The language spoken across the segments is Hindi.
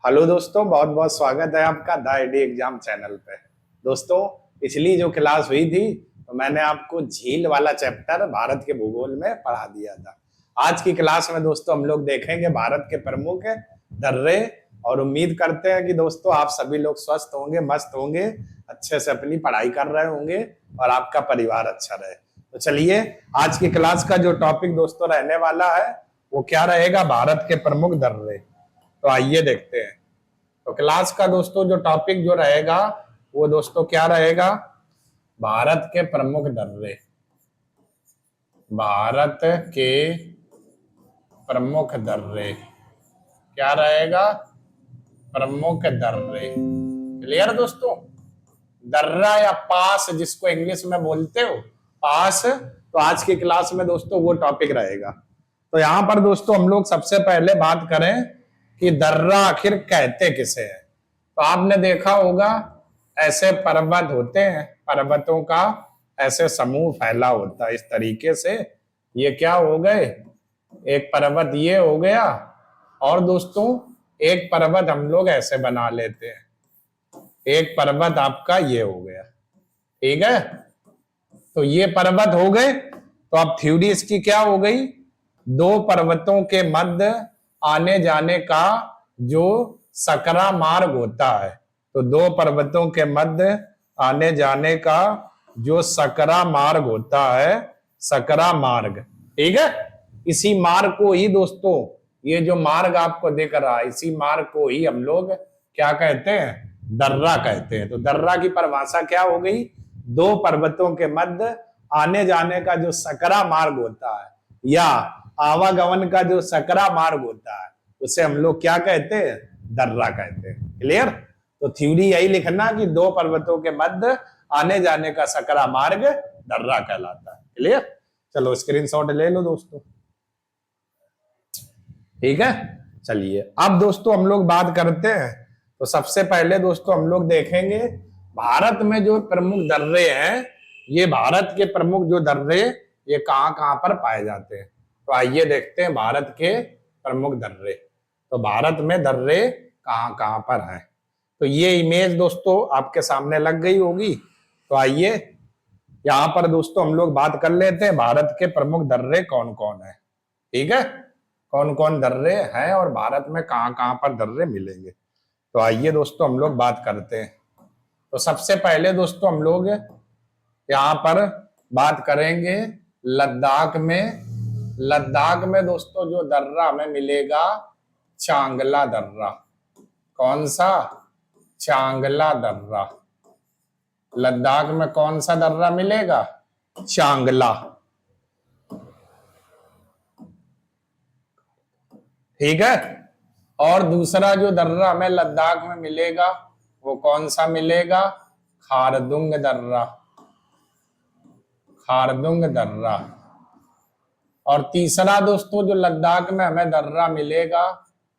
हेलो दोस्तों, बहुत बहुत स्वागत है आपका द आईडी एग्जाम चैनल पे। दोस्तों, पिछली जो क्लास हुई थी तो मैंने आपको झील वाला चैप्टर भारत के भूगोल में पढ़ा दिया था। आज की क्लास में दोस्तों हम लोग देखेंगे भारत के प्रमुख दर्रे, और उम्मीद करते हैं कि दोस्तों आप सभी लोग स्वस्थ होंगे, मस्त होंगे, अच्छे से अपनी पढ़ाई कर रहे होंगे और आपका परिवार अच्छा रहे। तो चलिए, आज की क्लास का जो टॉपिक दोस्तों रहने वाला है वो क्या रहेगा? भारत के प्रमुख दर्रे। तो आइए देखते हैं। तो क्लास का दोस्तों जो टॉपिक जो रहेगा वो दोस्तों क्या रहेगा? भारत के प्रमुख दर्रे। भारत के प्रमुख दर्रे क्या रहेगा? प्रमुख दर्रे। क्लियर दोस्तों? दर्रा या पास जिसको इंग्लिश में बोलते हो, पास। तो आज की क्लास में दोस्तों वो टॉपिक रहेगा। तो यहां पर दोस्तों हम लोग सबसे पहले बात करें कि दर्रा आखिर कहते किसे हैं। तो आपने देखा होगा ऐसे पर्वत होते हैं, पर्वतों का ऐसे समूह फैला होता है इस तरीके से। ये क्या हो गए? एक पर्वत ये हो गया, और दोस्तों एक पर्वत हम लोग ऐसे बना लेते हैं, एक पर्वत आपका ये हो गया। ठीक है, तो ये पर्वत हो गए। तो अब थ्योरी इसकी क्या हो गई? दो पर्वतों के मध्य आने जाने का जो सकरा मार्ग होता है, तो दो पर्वतों के मध्य आने जाने का जो सकरा मार्ग होता है, सकरा मार्ग। ठीक है, इसी मार्ग को ही दोस्तों, ये जो मार्ग आपको दिख रहा है, इसी मार्ग को ही हम लोग क्या कहते हैं? दर्रा कहते हैं। तो दर्रा की परिभाषा क्या हो गई? दो पर्वतों के मध्य आने जाने का जो सकरा मार्ग होता है, या आवागमन का जो सकरा मार्ग होता है, उसे हम लोग क्या कहते हैं? दर्रा कहते हैं। क्लियर? तो थ्योरी यही लिखना कि दो पर्वतों के मध्य आने जाने का सकरा मार्ग दर्रा कहलाता है। क्लियर? चलो स्क्रीनशॉट ले लो दोस्तों। ठीक है, चलिए अब दोस्तों हम लोग बात करते हैं। तो सबसे पहले दोस्तों हम लोग देखेंगे भारत में जो प्रमुख दर्रे हैं, ये भारत के प्रमुख जो दर्रे ये कहां कहां पर पाए जाते हैं। तो आइए देखते हैं भारत के प्रमुख दर्रे। तो भारत में दर्रे कहां कहां पर हैं। तो ये इमेज दोस्तों आपके सामने लग गई होगी। तो आइए यहां पर दोस्तों हम लोग बात कर लेते हैं भारत के प्रमुख दर्रे कौन कौन है। ठीक है, कौन कौन दर्रे हैं और भारत में कहां कहां पर दर्रे मिलेंगे। तो आइए दोस्तों हम लोग बात करते हैं। तो सबसे पहले दोस्तों हम लोग यहाँ पर बात करेंगे लद्दाख में। लद्दाख में दोस्तों जो दर्रा हमें मिलेगा, चांगला दर्रा। कौन सा? चांगला दर्रा। लद्दाख में कौन सा दर्रा मिलेगा? चांगला। ठीक है, और दूसरा जो दर्रा हमें लद्दाख में मिलेगा वो कौन सा मिलेगा? खारदुंग दर्रा। खारदुंग दर्रा। और तीसरा दोस्तों जो लद्दाख में हमें दर्रा मिलेगा,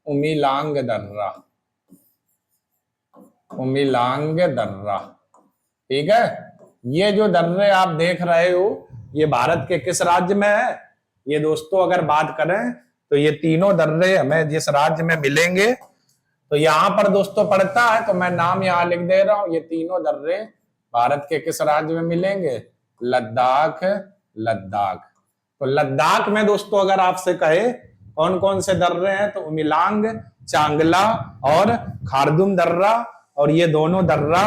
उमिलांग दर्रा। उमिलांग दर्रा। ठीक है, ये जो दर्रे आप देख रहे हो ये भारत के किस राज्य में है? ये दोस्तों अगर बात करें तो ये तीनों दर्रे हमें जिस राज्य में मिलेंगे, तो यहां पर दोस्तों पड़ता है, तो मैं नाम यहां लिख दे रहा हूं। ये तीनों दर्रे भारत के किस राज्य में मिलेंगे? लद्दाख। लद्दाख। तो लद्दाख में दोस्तों अगर आपसे कहे कौन कौन से दर्रे हैं, तो उमिलांग, चांगला और खारदुंग दर्रा। और ये दोनों दर्रा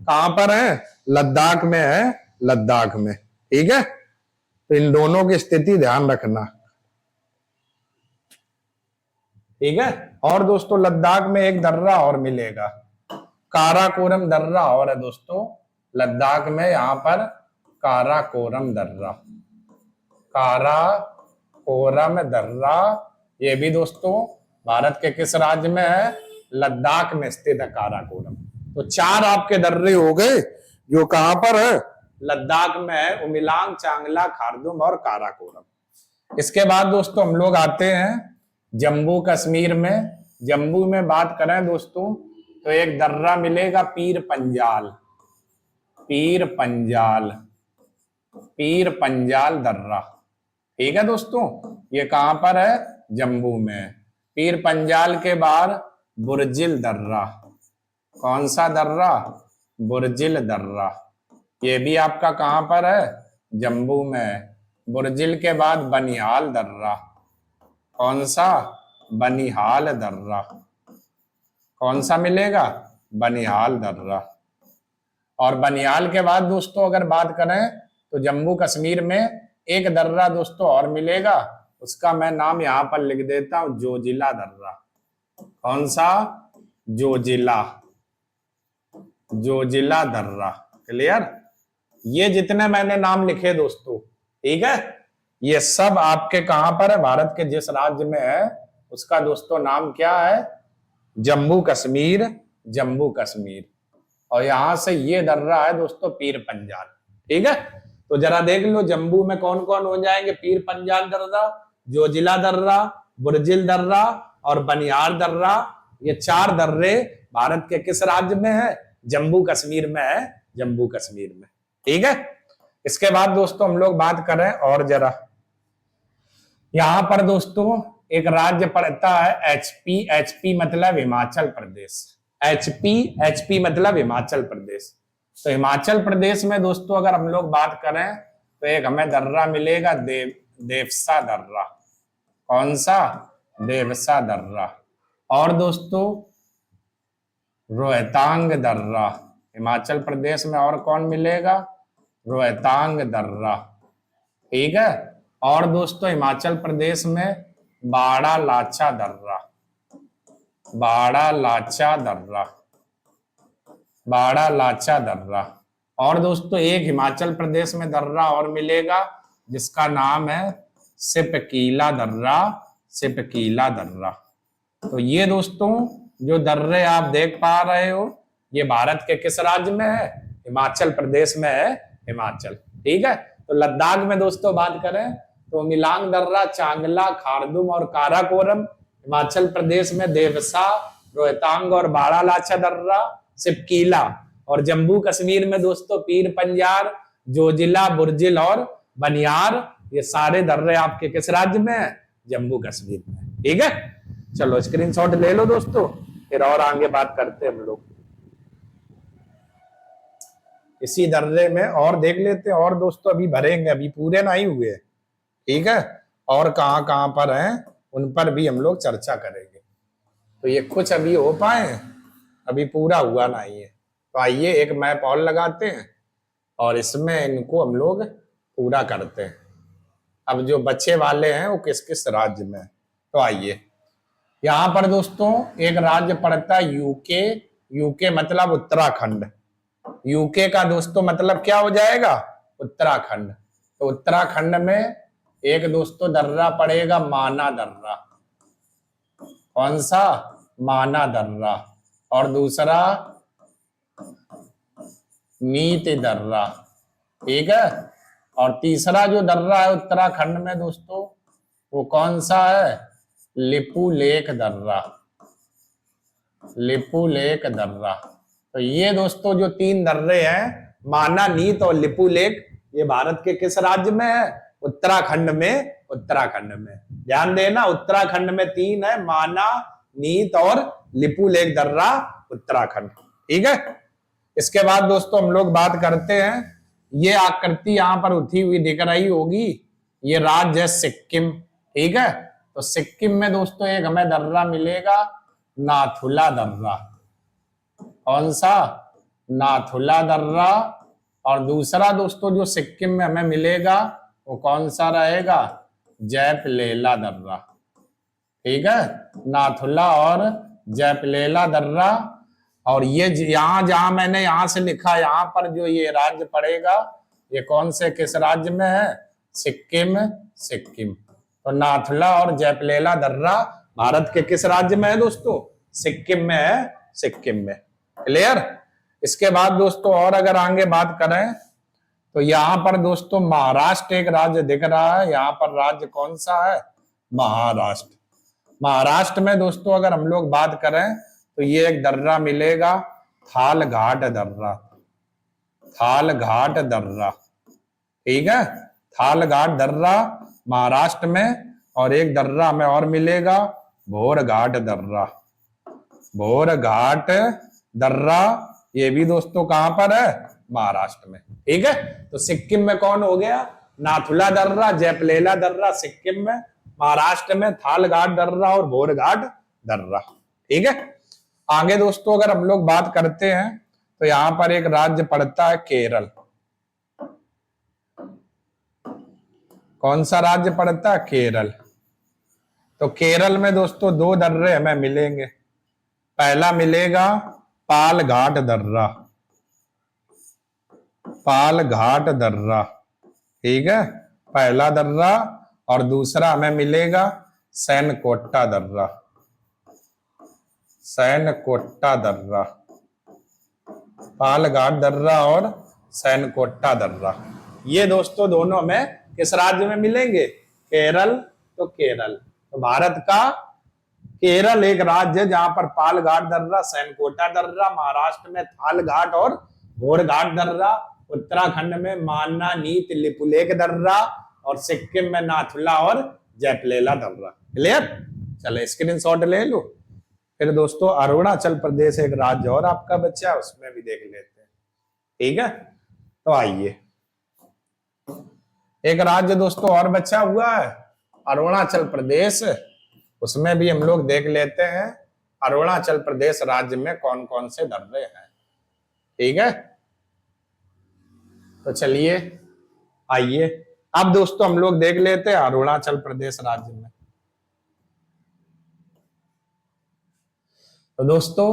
कहां पर है? लद्दाख में है। लद्दाख में। ठीक है, तो इन दोनों की स्थिति ध्यान रखना। ठीक है, और दोस्तों लद्दाख में एक दर्रा और मिलेगा, काराकोरम दर्रा और है दोस्तों लद्दाख में। यहां पर काराकोरम दर्रा। काराकोरम दर्रा, ये भी दोस्तों भारत के किस राज्य में है? लद्दाख में स्थित है काराकोरम। तो चार आपके दर्रे हो गए जो कहां पर है? लद्दाख में है, उमिलांग, चांगला, खारदुंग और काराकोरम। इसके बाद दोस्तों हम लोग आते हैं जम्मू कश्मीर में। जम्मू में बात करें दोस्तों तो एक दर्रा मिलेगा पीर पंजाल। पीर पंजाल। पीर पंजाल दर्रा। ठीक है दोस्तों, ये कहां पर है? जम्मू में। पीर पंजाल के बाद बुर्जिल दर्रा। कौन सा दर्रा? बुर्जिल दर्रा। ये भी आपका कहां पर है? जम्मू में है। बुर्जिल के बाद बनिहाल दर्रा। कौन सा? बनिहाल दर्रा। कौन सा मिलेगा? बनिहाल दर्रा। और बनिहाल के बाद दोस्तों अगर बात करें तो जम्मू कश्मीर में एक दर्रा दोस्तों और मिलेगा, उसका मैं नाम यहां पर लिख देता हूं, जोजिला दर्रा। कौन सा? जोजिला। जोजिला दर्रा। क्लियर? ये जितने मैंने नाम लिखे दोस्तों, ठीक है, ये सब आपके कहां पर है? भारत के जिस राज्य में है उसका दोस्तों नाम क्या है? जम्मू कश्मीर। जम्मू कश्मीर। और यहां से ये दर्रा है दोस्तों पीर पंजाल। ठीक है, तो जरा देख लो जम्मू में कौन कौन हो जाएंगे? पीर पंजाल दर्रा, जोजिला दर्रा, बुर्जिल दर्रा और बनिहाल दर्रा। ये चार दर्रे भारत के किस राज्य में है? जम्मू कश्मीर में है। जम्मू कश्मीर में। ठीक है, इसके बाद दोस्तों हम लोग बात करें और जरा, यहां पर दोस्तों एक राज्य पड़ता है एचपी। एचपी मतलब हिमाचल प्रदेश। एचपी, एचपी मतलब हिमाचल प्रदेश। तो हिमाचल प्रदेश में दोस्तों अगर हम लोग बात करें तो एक हमें दर्रा मिलेगा देवसा दर्रा। कौन सा? देवसा दर्रा। और दोस्तों रोहतांग दर्रा। हिमाचल प्रदेश में और कौन मिलेगा? रोहतांग दर्रा। ठीक है, और दोस्तों हिमाचल प्रदेश में बाड़ा लाचा दर्रा। बाड़ा लाचा दर्रा। बाड़ा लाचा दर्रा। और दोस्तों एक हिमाचल प्रदेश में दर्रा और मिलेगा जिसका नाम है सिपकीला दर्रा। सिपकीला दर्रा। तो ये दोस्तों जो दर्रे आप देख पा रहे हो ये भारत के किस राज्य में है? हिमाचल प्रदेश में है। हिमाचल। ठीक है, तो लद्दाख में दोस्तों बात करें तो मिलांग दर्रा, चांगला, खारदुम और काराकोरम। हिमाचल प्रदेश में देवसा, रोहतांग और बाड़ा लाचा दर्रा, सिपकीला। और जम्मू कश्मीर में दोस्तों पीर पंजाल, जोजिला, बुर्जिल और बनिहाल। ये सारे दर्रे आपके किस राज्य में है? जम्मू कश्मीर में। ठीक है, चलो स्क्रीनशॉट ले लो दोस्तों, फिर और आगे बात करते हैं हम लोग। इसी दर्रे में और देख लेते हैं, और दोस्तों अभी भरेंगे, अभी पूरे नहीं हुए। ठीक है, और कहां कहां पर हैं उन पर भी हम लोग चर्चा करेंगे। तो ये कुछ अभी हो पाए, अभी पूरा हुआ नहीं है। तो आइए एक मैप और लगाते हैं और इसमें इनको हम लोग पूरा करते हैं। अब जो बच्चे वाले हैं वो किस किस राज्य में? तो आइए, यहां पर दोस्तों एक राज्य पड़ता है यूके। यूके मतलब उत्तराखंड। यूके का दोस्तों मतलब क्या हो जाएगा? उत्तराखंड। तो उत्तराखंड में एक दोस्तों दर्रा पड़ेगा माना दर्रा। कौन सा? माना दर्रा। और दूसरा नीति दर्रा। ठीक है, और तीसरा जो दर्रा है उत्तराखंड में दोस्तों वो कौन सा है? लिपू लेक दर्रा। लिपू लेक दर्रा। तो ये दोस्तों जो तीन दर्रे हैं माना, नीत और लिपू लेक, ये भारत के किस राज्य में है? उत्तराखंड में। उत्तराखंड में। ध्यान देना, उत्तराखंड में तीन है, माना, नीत और लिपू लेक दर्रा, उत्तराखंड। ठीक है, इसके बाद दोस्तों हम लोग बात करते हैं, ये आकृति यहां पर उठी हुई दिख रही होगी, ये राज्य है सिक्किम। ठीक है, तो सिक्किम में दोस्तों एक हमें दर्रा मिलेगा नाथुला दर्रा। कौन सा? नाथुला दर्रा। और दूसरा दोस्तों जो सिक्किम में हमें मिलेगा वो कौन सा रहेगा? जैपलेला दर्रा। ठीक है, नाथुला और जैपलेला दर्रा। और ये यहां जहां मैंने यहां से लिखा, यहां पर जो ये राज्य पड़ेगा ये कौन से किस राज्य में है? सिक्किम। सिक्किम। तो नाथुला और जैपलेला दर्रा भारत के किस राज्य में है दोस्तों? सिक्किम में है। सिक्किम में। क्लियर? इसके बाद दोस्तों और अगर आगे बात करें तो यहां पर दोस्तों महाराष्ट्र एक राज्य दिख रहा है। यहां पर राज्य कौन सा है? महाराष्ट्र। महाराष्ट्र में दोस्तों अगर हम लोग बात करें तो ये एक दर्रा मिलेगा थाल घाट दर्रा। थाल घाट दर्रा। ठीक है, थाल घाट दर्रा महाराष्ट्र में। और एक दर्रा हमें और मिलेगा भोर घाट दर्रा। भोर घाट दर्रा, ये भी दोस्तों कहां पर है? महाराष्ट्र में। ठीक है, तो सिक्किम में कौन हो गया? नाथुला दर्रा, जैपलेला दर्रा सिक्किम में, महाराष्ट्र में थालघाट दर्रा और भोरघाट दर्रा। ठीक है, आगे दोस्तों अगर हम लोग बात करते हैं तो यहां पर एक राज्य पड़ता है केरल। कौन सा राज्य पड़ता है? केरल। तो केरल में दोस्तों दो दर्रे हमें मिलेंगे। पहला मिलेगा पालघाट दर्रा, पालघाट दर्रा। ठीक है, पहला दर्रा। और दूसरा हमें मिलेगा सैनकोट्टा दर्रा, सैनकोट्टा दर्रा। पालघाट दर्रा और सैनकोट्टा दर्रा, ये दोस्तों दोनों में किस राज्य में मिलेंगे? केरल। तो केरल, तो भारत का केरल एक राज्य है जहां पर पालघाट दर्रा, सैनकोटा दर्रा, महाराष्ट्र में थालघाट और भोरघाट दर्रा, उत्तराखंड में मान्ना नीत लिपुलेख दर्रा और सिक्किम में नाथुला और जैपलेला दर्रा। क्लियर? चले स्क्रीनशॉट ले लो। फिर दोस्तों अरुणाचल प्रदेश एक राज्य और आपका बच्चा, उसमें भी देख लेते हैं। ठीक है, तो आइए एक राज्य दोस्तों और बचा हुआ है अरुणाचल प्रदेश, उसमें भी हम लोग देख लेते हैं अरुणाचल प्रदेश राज्य में कौन कौन से दर्रे हैं। ठीक है, तो चलिए आइए अब दोस्तों हम लोग देख लेते हैं अरुणाचल प्रदेश राज्य में। तो दोस्तों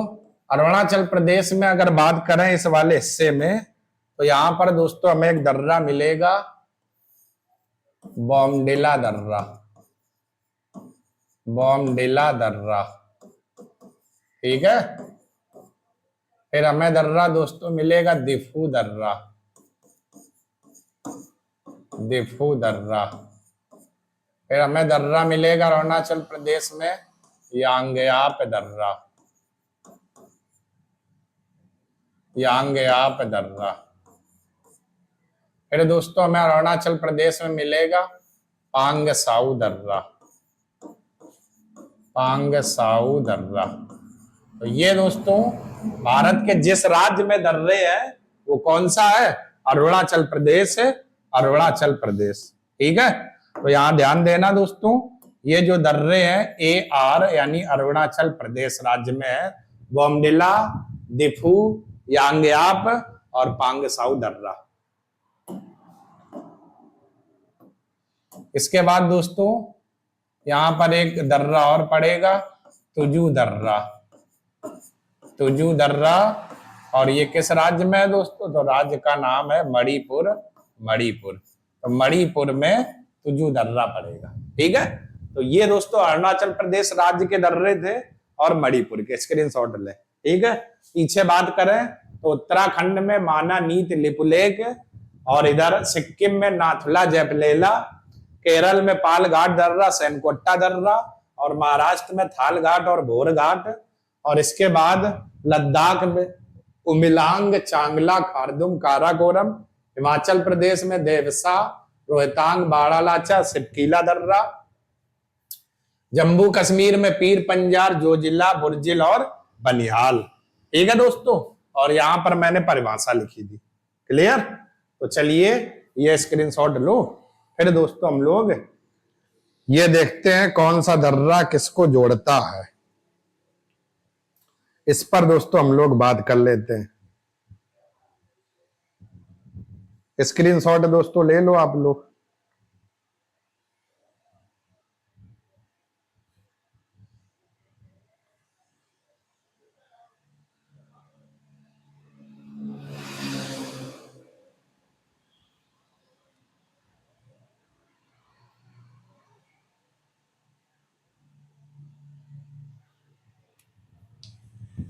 अरुणाचल प्रदेश में अगर बात करें इस वाले हिस्से में, तो यहां पर दोस्तों हमें एक दर्रा मिलेगा बॉमडिला दर्रा, बॉमडिला दर्रा। ठीक है, फिर हमें दर्रा दोस्तों मिलेगा दिफू दर्रा, दिफू दर्रा। फिर हमें दर्रा मिलेगा अरुणाचल प्रदेश में यांगयाप दर्रा, यांगयाप दर्रा। फिर दोस्तों हमें अरुणाचल प्रदेश में मिलेगा पांगसाऊ दर्रा, पांगसाऊ दर्रा। तो ये दोस्तों भारत के जिस राज्य में दर्रे हैं वो कौन सा है? अरुणाचल प्रदेश है, अरुणाचल प्रदेश। ठीक है, तो यहां ध्यान देना दोस्तों, ये जो दर्रे हैं AR यानी अरुणाचल प्रदेश राज्य में है, बॉमडिला, दिफू, यांगयाप और पांगसाऊ दर्रा। इसके बाद दोस्तों यहां पर एक दर्रा और पड़ेगा तुजू दर्रा, तुजू दर्रा। और ये किस राज्य में है दोस्तों? तो राज्य का नाम है मणिपुर, मणिपुर। तो मणिपुर में तुजू दर्रा पड़ेगा। ठीक है, तो ये दोस्तों अरुणाचल प्रदेश राज्य के दर्रे थे और मणिपुर के। स्क्रीनशॉट ले। ठीक है, पीछे बात करें तो उत्तराखंड में माना नीत लिपुलेख, और इधर सिक्किम में नाथुला जैपलेला, केरल में पालघाट दर्रा, सैनकोट्टा दर्रा, और महाराष्ट्र में थालघाट और भोरघाट, और इसके बाद लद्दाख में उमिलांग, चांगला, खारदुम, काराकोरम, हिमाचल प्रदेश में देवसा, रोहतांग, बाड़ालाचा, सिटकीला दर्रा, जम्मू कश्मीर में पीर पंजार, जोजिला, बुर्जिल और बनिहाल। ठीक है दोस्तों, और यहां पर मैंने परिभाषा लिखी थी। क्लियर? तो चलिए ये स्क्रीनशॉट लो। फिर दोस्तों हम लोग ये देखते हैं कौन सा दर्रा किसको जोड़ता है, इस पर दोस्तों हम लोग बात कर लेते हैं। स्क्रीनशॉट दोस्तों ले लो आप लोग।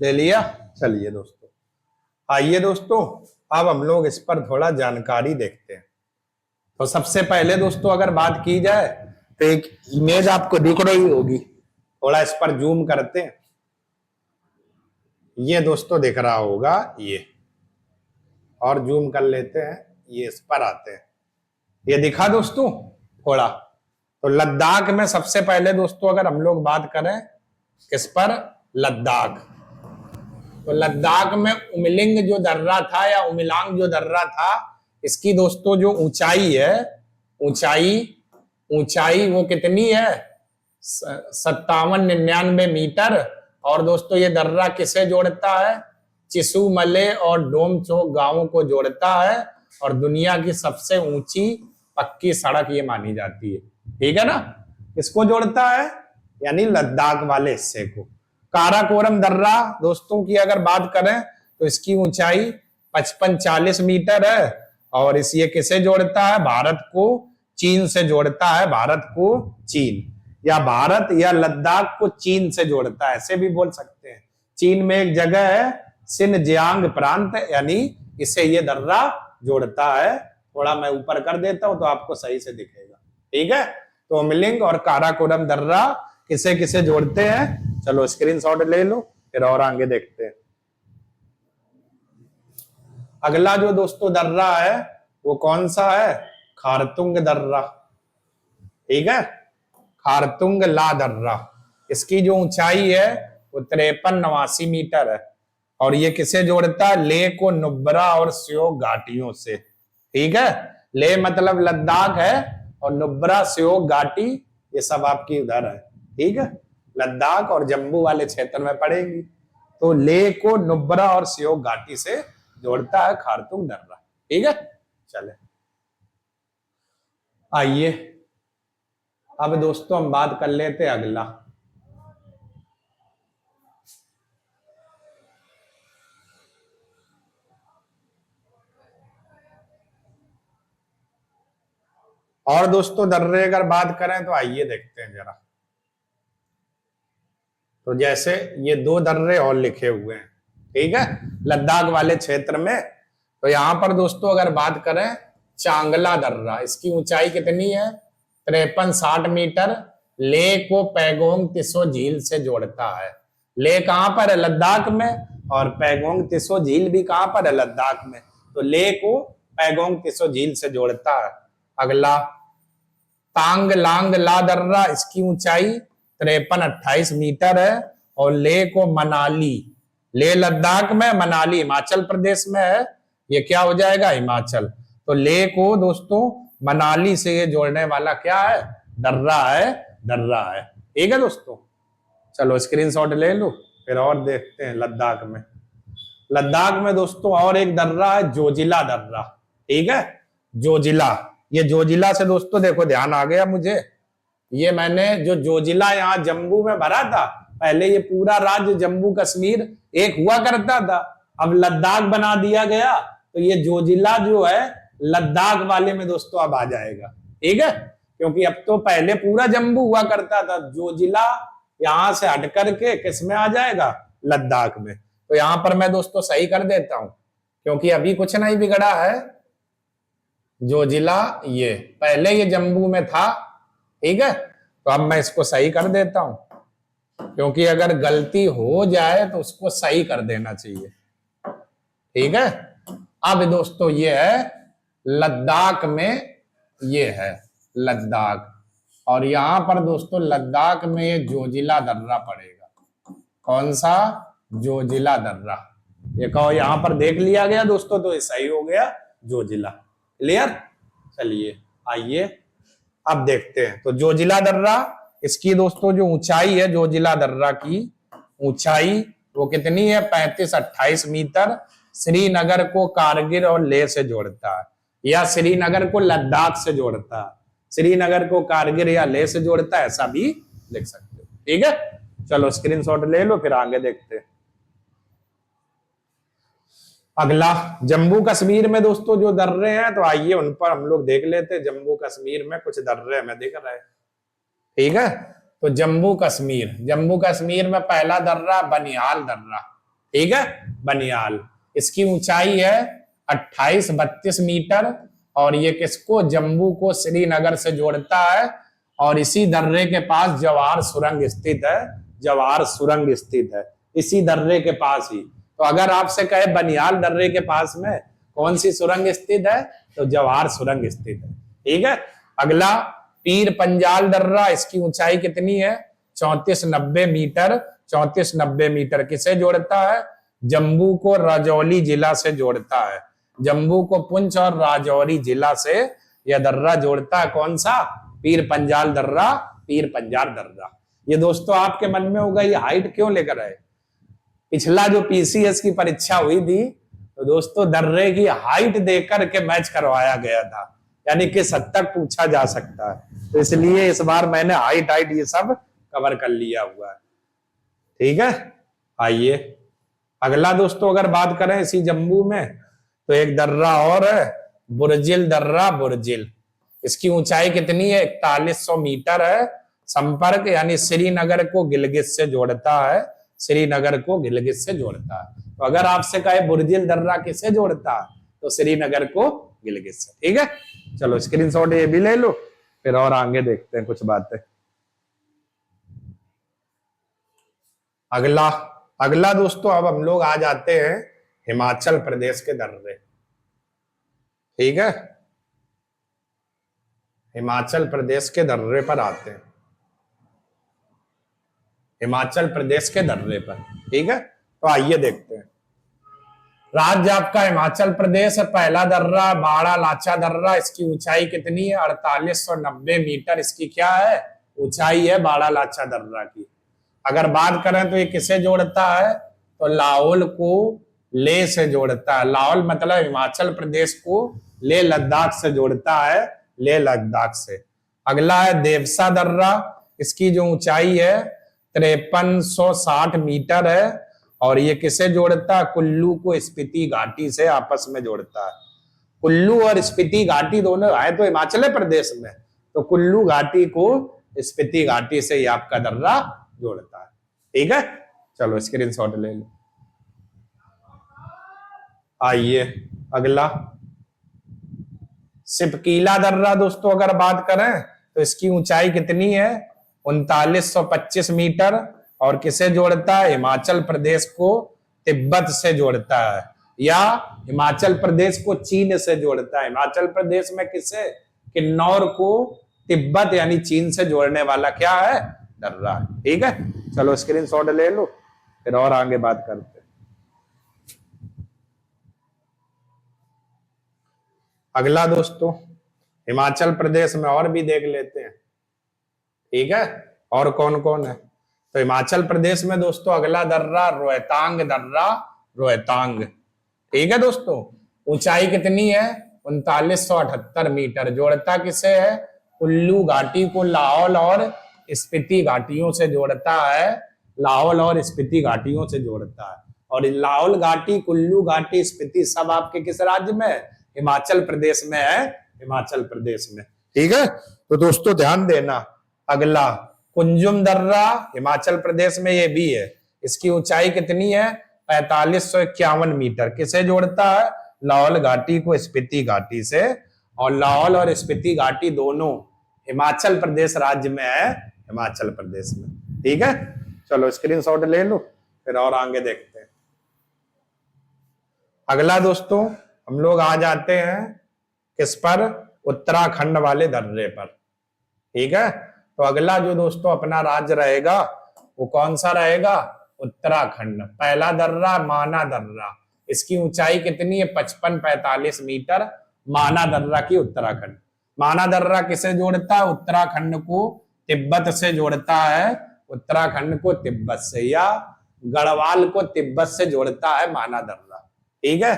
ले लिया? चलिए दोस्तों आइए दोस्तों अब हम लोग इस पर थोड़ा जानकारी देखते हैं। तो सबसे पहले दोस्तों अगर बात की जाए तो एक इमेज आपको दिख रही होगी, थोड़ा इस पर जूम करते हैं। ये दोस्तों दिख रहा होगा ये, और जूम कर लेते हैं, ये इस पर आते हैं। ये दिखा दोस्तों थोड़ा? तो लद्दाख में सबसे पहले दोस्तों अगर हम लोग बात करें किस पर? लद्दाख। तो लद्दाख में उमलिंग जो दर्रा था या उमिलांग जो दर्रा था, इसकी दोस्तों जो ऊंचाई है, ऊंचाई वो कितनी है? 57-99 मीटर। और दोस्तों ये दर्रा किसे जोड़ता है? चिसूमले और डोमचोक गांवों को जोड़ता है और दुनिया की सबसे ऊंची पक्की सड़क ये मानी जाती है। ठीक है ना? किसको जोड़ता है? यानी लद्दाख वाले हिस्से को। काराकोरम दर्रा दोस्तों की अगर बात करें तो इसकी ऊंचाई 55-40 मीटर है और इस ये किसे जोड़ता है? भारत को चीन से जोड़ता है, भारत को चीन, या भारत या लद्दाख को चीन से जोड़ता है, ऐसे भी बोल सकते हैं। चीन में एक जगह है सिनजियांग प्रांत, यानी इसे ये दर्रा जोड़ता है। थोड़ा मैं ऊपर कर देता हूं तो आपको सही से दिखेगा। ठीक है, तो उमलिंग और काराकोरम दर्रा किसे किसे जोड़ते हैं? चलो स्क्रीनशॉट ले लो, फिर और आगे देखते हैं। अगला जो दोस्तों दर्रा है वो कौन सा है? खारतुंग दर्रा। ठीक है, खारतुंग ला दर्रा। इसकी जो ऊंचाई है वो 53-89 मीटर है और ये किसे जोड़ता है? लेह को नुब्रा और स्योक घाटियों से। ठीक है, लेह मतलब लद्दाख है और नुब्रा स्योक घाटी ये सब आपकी उधर है। ठीक है, लद्दाख और जम्मू वाले क्षेत्र में पड़ेगी। तो लेह को नुब्रा और स्योक घाटी से जोड़ता है खारतुंग दर्रा। ठीक है, चले आइए अब दोस्तों हम बात कर लेते हैं अगला। और दोस्तों दर्रे अगर बात करें तो आइए देखते हैं जरा। तो जैसे ये 2 दर्रे और लिखे हुए हैं, ठीक है, लद्दाख वाले क्षेत्र में। तो यहां पर दोस्तों अगर बात करें चांगला दर्रा, इसकी ऊंचाई कितनी है? 53-60 मीटर। लेह को पैगोंग तिसो झील से जोड़ता है। लेह कहां पर है? लद्दाख में। और पैगोंग तिसो झील भी कहां पर है? लद्दाख में। तो लेह को पैगोंग तिसो झील से जोड़ता है। अगला तांग लांग ला दर्रा, इसकी ऊंचाई 53-28 मीटर है और लेह को मनाली, लेह लद्दाख में, मनाली हिमाचल प्रदेश में है। ये क्या हो जाएगा? हिमाचल। तो लेह को दोस्तों मनाली से ये जोड़ने वाला क्या है? दर्रा है, दर्रा है। ठीक है दोस्तों, चलो स्क्रीनशॉट ले लो, फिर और देखते हैं लद्दाख में। लद्दाख में दोस्तों और एक दर्रा है जोजिला दर्रा। ठीक है, जोजिला। ये जोजिला से दोस्तों देखो ध्यान आ गया मुझे, ये मैंने जो जोजिला यहाँ जम्मू में भरा था, पहले ये पूरा राज्य जम्मू कश्मीर एक हुआ करता था, अब लद्दाख बना दिया गया। तो ये जोजिला जो है लद्दाख वाले में दोस्तों अब आ जाएगा। ठीक है, क्योंकि अब तो पहले पूरा जम्मू हुआ करता था, जोजिला यहां से हट करके किस में आ जाएगा? लद्दाख में। तो यहां पर मैं दोस्तों सही कर देता हूं क्योंकि अभी कुछ नहीं बिगड़ा है। जोजिला ये पहले ये जम्मू में था। ठीक है, तो अब मैं इसको सही कर देता हूं क्योंकि अगर गलती हो जाए तो उसको सही कर देना चाहिए। ठीक है, अब दोस्तों ये है लद्दाख में, ये है लद्दाख, और यहां पर दोस्तों लद्दाख में ये जोजिला दर्रा पड़ेगा। कौन सा? जोजिला दर्रा। ये कहो यहां पर देख लिया गया दोस्तों, तो ये सही हो गया जोजिला। क्लियर? चलिए आइए अब देखते हैं। तो जोजिला दर्रा, इसकी दोस्तों जो ऊंचाई है, जोजिला दर्रा की ऊंचाई वो कितनी है? 35-28 मीटर। श्रीनगर को कारगिल और लेह से जोड़ता है, या श्रीनगर को लद्दाख से जोड़ता है, श्रीनगर को कारगिल या लेह से जोड़ता है, ऐसा भी लिख सकते हो। ठीक है, चलो स्क्रीनशॉट ले लो, फिर आगे देखते हैं। अगला जम्मू कश्मीर में दोस्तों जो दर्रे हैं, तो आइए उन पर हम लोग देख लेते हैं। जम्मू कश्मीर में कुछ दर्रे हमें दिख रहे हैं। ठीक है, तो जम्मू कश्मीर में पहला दर्रा बनिहाल दर्रा। ठीक है, बनिहाल, इसकी ऊंचाई है 28-32 मीटर और ये किसको? जम्मू को श्रीनगर से जोड़ता है और इसी दर्रे के पास जवाहर सुरंग स्थित है। जवाहर सुरंग स्थित है इसी दर्रे के पास ही। तो अगर आपसे कहे बनिहाल दर्रे के पास में कौन सी सुरंग स्थित है, तो जवाहर सुरंग स्थित है। ठीक है, अगला पीर पंजाल दर्रा, इसकी ऊंचाई कितनी है? 34-90 मीटर। 34-90 मीटर किसे जोड़ता है? जम्मू को राजौरी जिला से जोड़ता है। जम्मू को पुंछ और राजौरी जिला से यह दर्रा जोड़ता है। कौन सा? पीर पंजाल दर्रा, पीर पंजाल दर्रा। ये दोस्तों आपके मन में होगा ये हाइट क्यों लेकर आए? पिछला जो पीसीएस की परीक्षा हुई थी तो दोस्तों दर्रे की हाइट देकर के मैच करवाया गया था, यानी किस हद तक पूछा जा सकता है। तो इसलिए इस बार मैंने हाइट हाइट ये सब कवर कर लिया हुआ है। ठीक है, आइए अगला दोस्तों अगर बात करें इसी जम्मू में तो एक दर्रा और है, बुर्जिल दर्रा। बुर्जिल, इसकी ऊंचाई कितनी है? 4100 मीटर है। संपर्क यानी श्रीनगर को गिलगित से जोड़ता है। श्रीनगर को गिलगित से जोड़ता है। तो अगर आपसे कहे बुर्जिल दर्रा किसे जोड़ता है तो श्रीनगर को गिलगित से। ठीक है, चलो स्क्रीनशॉट ये भी ले लो, फिर और आगे देखते हैं कुछ बातें। अगला अगला दोस्तों अब हम लोग आ जाते हैं हिमाचल प्रदेश के दर्रे। ठीक है, हिमाचल प्रदेश के दर्रे पर आते हैं। हिमाचल प्रदेश के दर्रे पर, ठीक है, तो आइए देखते हैं। राज्य आपका हिमाचल प्रदेश है। पहला दर्रा बाड़ा लाचा दर्रा, इसकी ऊंचाई कितनी है? 4890 मीटर इसकी क्या है? ऊंचाई है बाड़ा लाचा दर्रा की। अगर बात करें तो ये किसे जोड़ता है? तो लाहौल को लेह से जोड़ता है। लाहौल मतलब हिमाचल प्रदेश को लेह लद्दाख से जोड़ता है, लेह लद्दाख से। अगला है देवसा दर्रा, इसकी जो ऊंचाई है 5360 मीटर है और ये किसे जोड़ता है? कुल्लू को स्पीति घाटी से आपस में जोड़ता है। कुल्लू और स्पीति घाटी दोनों है तो हिमाचल प्रदेश में, तो कुल्लू घाटी को स्पीति घाटी से ये आपका दर्रा जोड़ता है। ठीक है, चलो स्क्रीनशॉट ले लो। आइए अगला सिपकीला दर्रा दोस्तों अगर बात करें तो इसकी ऊंचाई कितनी है? 3925 मीटर और किसे जोड़ता है? हिमाचल प्रदेश को तिब्बत से जोड़ता है या हिमाचल प्रदेश को चीन से जोड़ता है। हिमाचल प्रदेश में किसे? किन्नौर को तिब्बत यानी चीन से जोड़ने वाला क्या है? दर्रा। ठीक है, चलो स्क्रीनशॉट ले लो, फिर और आगे बात करते हैं। अगला दोस्तों हिमाचल प्रदेश में और भी देख लेते हैं। ठीक है, और कौन कौन है? तो हिमाचल प्रदेश में दोस्तों अगला दर्रा रोहतांग दर्रा, रोहतांग। ठीक है दोस्तों, ऊंचाई कितनी है? 3978 मीटर। जोड़ता किसे है? कुल्लू घाटी को लाहौल और स्पीति घाटियों से जोड़ता है। लाहौल और स्पीति घाटियों से जोड़ता है। और लाहौल घाटी, कुल्लू घाटी, स्पीति सब आपके किस राज्य में? हिमाचल प्रदेश में है, हिमाचल प्रदेश में। ठीक है, तो दोस्तों ध्यान देना। अगला कुंजुम दर्रा हिमाचल प्रदेश में ये भी है। इसकी ऊंचाई कितनी है? 4551 मीटर। किसे जोड़ता है? लाहौल घाटी को स्पीति घाटी से। और लाहौल और स्पीति घाटी दोनों हिमाचल प्रदेश राज्य में है, हिमाचल प्रदेश में। ठीक है, चलो स्क्रीनशॉट ले लो, फिर और आगे देखते हैं। अगला दोस्तों हम लोग आ जाते हैं किस पर? उत्तराखंड वाले दर्रे पर। ठीक है, तो अगला जो दोस्तों अपना राज्य रहेगा वो कौन सा रहेगा? उत्तराखंड। पहला दर्रा माना दर्रा, इसकी ऊंचाई कितनी है? 5545 मीटर। माना दर्रा की उत्तराखंड। माना दर्रा किसे जोड़ता है? उत्तराखंड को तिब्बत से जोड़ता है। उत्तराखंड को तिब्बत से या गढ़वाल को तिब्बत से जोड़ता है माना दर्रा। ठीक है,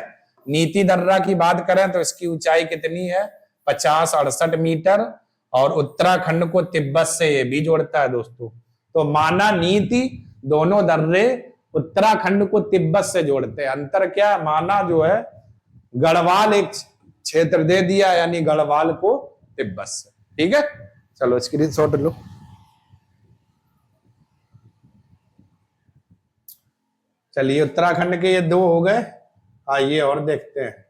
नीति दर्रा की बात करें तो इसकी ऊंचाई कितनी है? 5068 मीटर और उत्तराखंड को तिब्बत से ये भी जोड़ता है दोस्तों। तो माना नीति दोनों दर्रे उत्तराखंड को तिब्बत से जोड़ते हैं। अंतर क्या? माना जो है गढ़वाल एक क्षेत्र दे दिया, यानी गढ़वाल को तिब्बत से। ठीक है, चलो स्क्रीनशॉट लो। चलिए उत्तराखंड के ये दो हो गए, आइए और देखते हैं।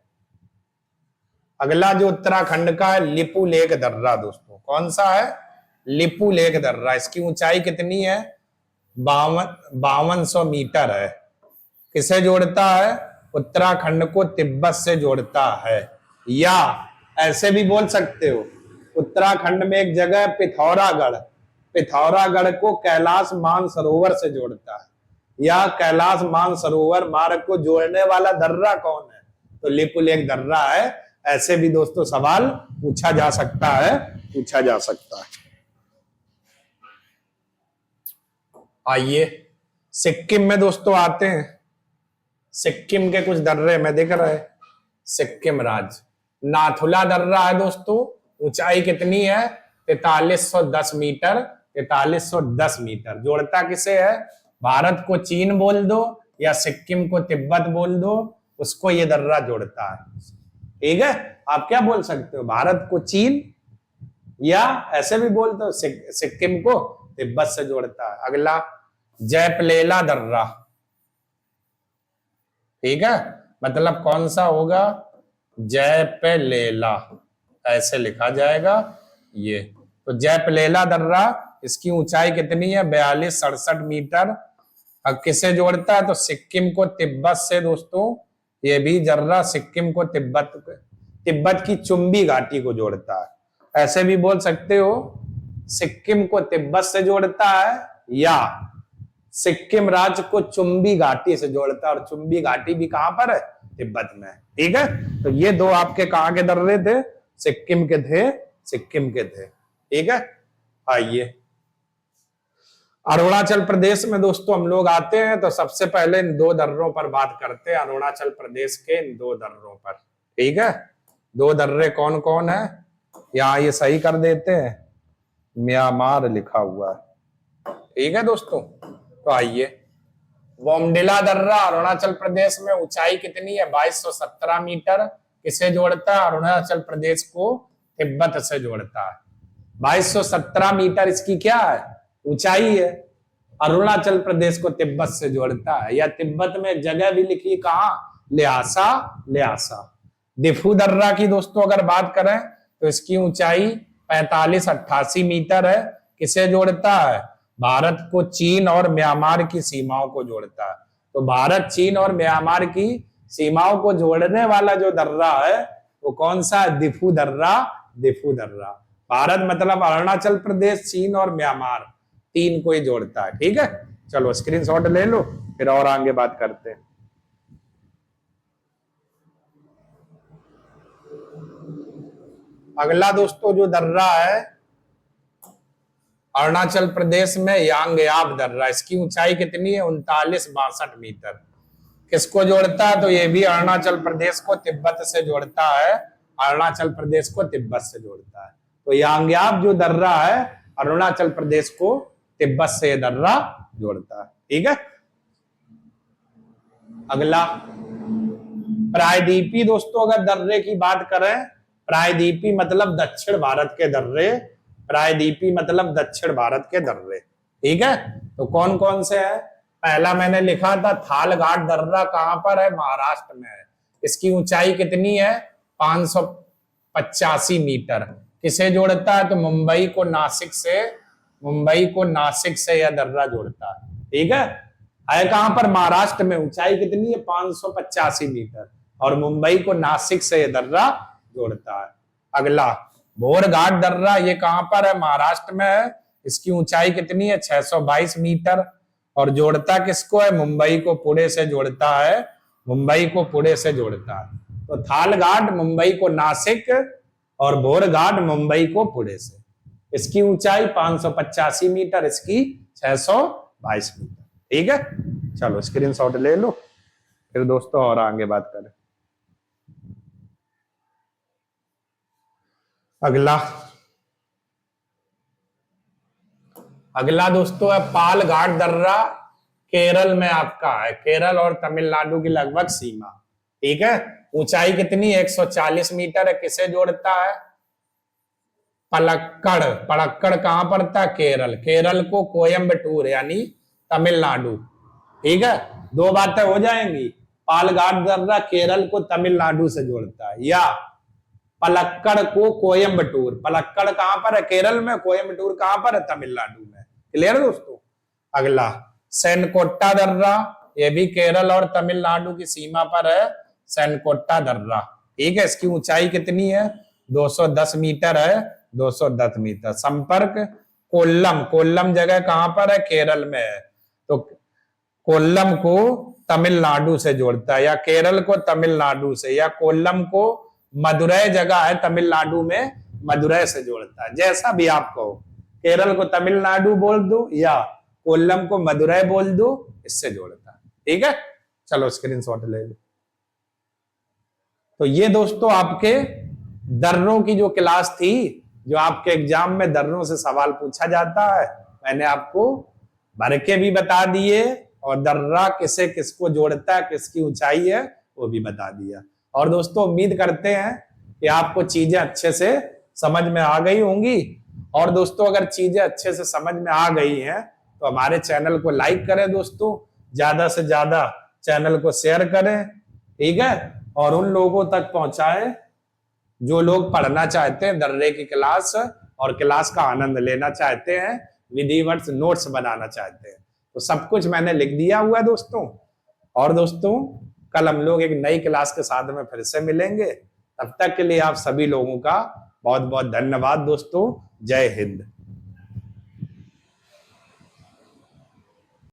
अगला जो उत्तराखंड का है लिपू लेक दर्रा दोस्तों। कौन सा है? लिपू लेक दर्रा। इसकी ऊंचाई कितनी है? 5200 मीटर है। किसे जोड़ता है? उत्तराखंड को तिब्बत से जोड़ता है। या ऐसे भी बोल सकते हो, उत्तराखंड में एक जगह पिथौरागढ़, पिथौरागढ़ को कैलाश मानसरोवर से जोड़ता है। या कैलाश मानसरोवर मार्ग को जोड़ने वाला दर्रा कौन है? तो लिपुल एक दर्रा है। ऐसे भी दोस्तों सवाल पूछा जा सकता है, पूछा जा सकता है। आइए सिक्किम में दोस्तों आते हैं। सिक्किम के कुछ दर्रे में दिख रहे हैं। सिक्किम राज्य नाथुला दर्रा है दोस्तों। ऊंचाई कितनी है? 4310 मीटर। 4310 मीटर। जोड़ता किसे है? भारत को चीन बोल दो या सिक्किम को तिब्बत बोल दो, उसको ये दर्रा जोड़ता है। ठीक है, आप क्या बोल सकते हो? भारत को चीन या ऐसे भी बोलते हो सिक्किम को तिब्बत से जोड़ता है। अगला जयपलेला दर्रा। ठीक है, मतलब कौन सा होगा? जयपलेला ऐसे लिखा जाएगा ये। तो जयपलेला दर्रा, इसकी ऊंचाई कितनी है? 4267 मीटर। अब किसे जोड़ता है? तो सिक्किम को तिब्बत से दोस्तों। ये भी दर्रा सिक्किम को तिब्बत की चुंबी घाटी को जोड़ता है। ऐसे भी बोल सकते हो सिक्किम को तिब्बत से जोड़ता है या सिक्किम राज्य को चुंबी घाटी से जोड़ता है। और चुंबी घाटी भी कहां पर है? तिब्बत में। ठीक है, तो ये दो आपके कहां के दर्रे थे? सिक्किम के थे, सिक्किम के थे। ठीक है, आइए अरुणाचल प्रदेश में दोस्तों हम लोग आते हैं। तो सबसे पहले इन दो दर्रों पर बात करते हैं, अरुणाचल प्रदेश के इन दो दर्रों पर। ठीक है, दो दर्रे कौन कौन है? यहाँ ये सही कर देते हैं, म्यांमार लिखा हुआ है। ठीक है दोस्तों, तो आइए बोमडिला दर्रा अरुणाचल प्रदेश में। ऊंचाई कितनी है? 2217 मीटर। किसे जोड़ता है? अरुणाचल प्रदेश को तिब्बत से जोड़ता है। 2217 मीटर इसकी क्या है? ऊंचाई है। अरुणाचल प्रदेश को तिब्बत से जोड़ता है। या तिब्बत में एक जगह भी लिखी, कहां? ल्हासा। ल्हासा दिफू दर्रा की दोस्तों अगर बात करें तो इसकी ऊंचाई 4588 मीटर है। किसे जोड़ता है? भारत को चीन और म्यांमार की सीमाओं को जोड़ता है। तो भारत, चीन और म्यांमार की सीमाओं को जोड़ने वाला जो दर्रा है वो कौन सा है? दिफू दर्रा। दिफू दर्रा भारत मतलब अरुणाचल प्रदेश, चीन और म्यांमार, तीन को ही जोड़ता है। ठीक है, चलो स्क्रीनशॉट ले लो, फिर और आगे बात करते हैं। अगला दोस्तों जो दर्रा है अरुणाचल प्रदेश में, यांगयाब दर्रा। इसकी ऊंचाई कितनी है? 3962 मीटर। किसको जोड़ता है? तो ये भी अरुणाचल प्रदेश को तिब्बत से जोड़ता है। अरुणाचल प्रदेश को तिब्बत से जोड़ता है। तो यांगयाब जो दर्रा है अरुणाचल प्रदेश को तिब्बत से दर्रा जोड़ता है। ठीक है, अगला प्रायद्वीपी दोस्तों अगर दर्रे की बात करें, प्रायद्वीपी मतलब दक्षिण भारत के दर्रे। प्रायद्वीपी मतलब दक्षिण भारत के दर्रे। ठीक है, तो कौन कौन से है? पहला मैंने लिखा था थालघाट दर्रा, कहां पर है? महाराष्ट्र में है। इसकी ऊंचाई कितनी है? 585 मीटर। किसे जोड़ता है? तो मुंबई को नासिक से। मुंबई को नासिक से यह दर्रा जोड़ता है। ठीक है कहां पर? महाराष्ट्र में। ऊंचाई कितनी है? 585 मीटर। और मुंबई को नासिक से यह दर्रा जोड़ता है। अगला भोरघाट दर्रा, ये कहां पर है? महाराष्ट्र में है। इसकी ऊंचाई कितनी है? 622 मीटर। और जोड़ता किसको है? मुंबई को पुणे से जोड़ता है। मुंबई को पुणे से जोड़ता है। तो थालघाट मुंबई को नासिक और भोरघाट मुंबई को पुणे से। इसकी ऊंचाई 585 मीटर, इसकी 622 मीटर। ठीक है, चलो स्क्रीनशॉट ले लो, फिर दोस्तों और आगे बात करें। अगला दोस्तों है पालघाट दर्रा। केरल में आपका है। केरल और तमिलनाडु की लगभग सीमा। ठीक है, ऊंचाई कितनी? 140 मीटर है। किसे जोड़ता है? पलक्कड़। पलक्कड़ कहां पड़ता है? केरल। केरल को कोयम्बटूर यानी तमिलनाडु। ठीक है, दो बातें हो जाएंगी। पालघाट दर्रा केरल को तमिलनाडु से जोड़ता है, या पलक्कड़ को कोयम्बटूर। पलक्कड़ कहां पर है? केरल में। कोयम्बटूर कहां पर है? तमिलनाडु में। क्लियर दोस्तों? अगला सेनकोट्टा दर्रा, ये भी केरल और तमिलनाडु की सीमा पर है। सेनकोट्टा दर्रा। ठीक है, इसकी ऊंचाई कितनी है? 210 मीटर है। 210 मीटर। संपर्क कोल्लम। कोल्लम जगह कहां पर है? केरल में है। तो कोल्लम को तमिलनाडु से जोड़ता है, या केरल को तमिलनाडु से, या कोल्लम को मदुरै जगह है तमिलनाडु में, मदुरै से जोड़ता है। जैसा भी आप कहो, केरल को तमिलनाडु बोल दो या कोल्लम को मदुरै बोल दो, इससे जोड़ता है। ठीक है, चलो स्क्रीनशॉट ले लो। तो ये दोस्तों आपके दर्रों की जो क्लास थी, जो आपके एग्जाम में दर्रों से सवाल पूछा जाता है, मैंने आपको भर के भी बता दिए, और दर्रा किसे किसको जोड़ता है, किसकी ऊंचाई है, वो भी बता दिया। और दोस्तों उम्मीद करते हैं कि आपको चीजें अच्छे से समझ में आ गई होंगी। और दोस्तों अगर चीजें अच्छे से समझ में आ गई हैं तो हमारे चैनल को लाइक करें दोस्तों, ज्यादा से ज्यादा चैनल को शेयर करें, ठीक है, और उन लोगों तक पहुंचाएं जो लोग पढ़ना चाहते हैं दर्रे की क्लास, और क्लास का आनंद लेना चाहते हैं, विधिवत नोट्स बनाना चाहते हैं। तो सब कुछ मैंने लिख दिया हुआ है दोस्तों। और दोस्तों कल हम लोग एक नई क्लास के साथ में फिर से मिलेंगे। तब तक के लिए आप सभी लोगों का बहुत बहुत धन्यवाद दोस्तों। जय हिंद।